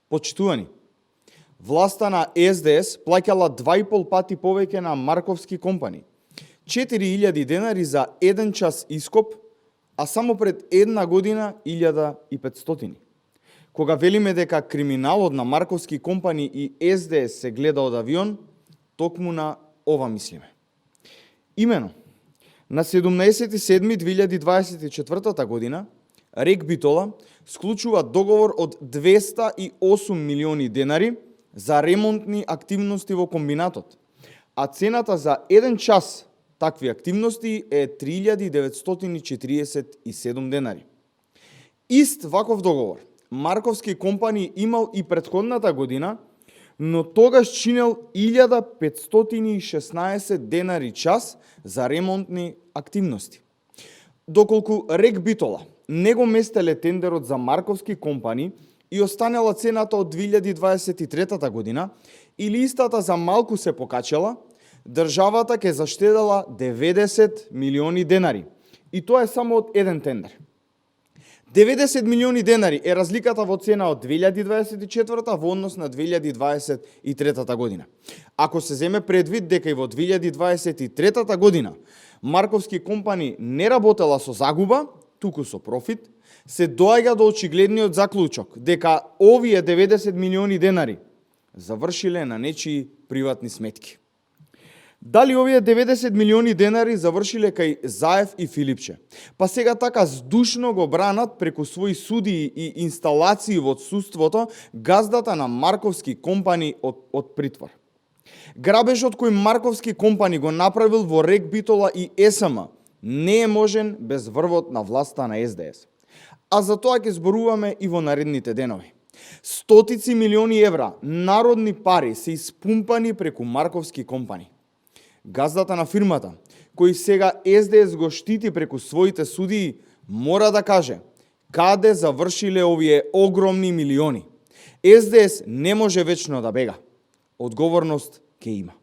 Почитувани, власта на СДС плаќала 2,5 пати повеќе на Марковски компани, 4.000 денари за 1 час ископ, а само пред една година 1.500. Кога велиме дека криминалот на Марковски компани и СДС се гледа од авион, токму на ова мислиме. Имено, на 17.7.2024 година, РЕК Битола склучува договор од 208 милиони денари за ремонтни активности во комбинатот, а цената за 1 час такви активности е 3.947 денари. Ист ваков договор Марковски компани имал и претходната година, но тогаш чинел 1.516 денари час за ремонтни активности. Доколку РЕК Битола не го местеле тендерот за Марковски компани и останела цената од 2023 година, или истата за малку се покачала, државата ќе заштедела 90 милиони денари. И тоа е само од еден тендер. 90 милиони денари е разликата во цена од 2024 во однос на 2023 година. Ако се земе предвид дека и во 2023 година Марковски компани не работела со загуба, туку со профит, се доаѓа до очигледниот заклучок дека овие 90 милиони денари завршиле на нечии приватни сметки. Дали овие 90 милиони денари завршиле кај Заев и Филипче, па сега така здушно го бранат преку своји судии и инсталации во одсуството газдата на Марковски компани од притвор. Грабежот кој Марковски компани го направил во РЕК Битола и СМ не е можен без врвот на власта на СДС. А за тоа ќе зборуваме и во наредните денови. Стотици милиони евра народни пари се испумпани преку Марковски компани. Газдата на фирмата, кој сега СДС го штити преку своите судии, мора да каже каде завршиле овие огромни милиони. СДС не може вечно да бега. Одговорност ќе има.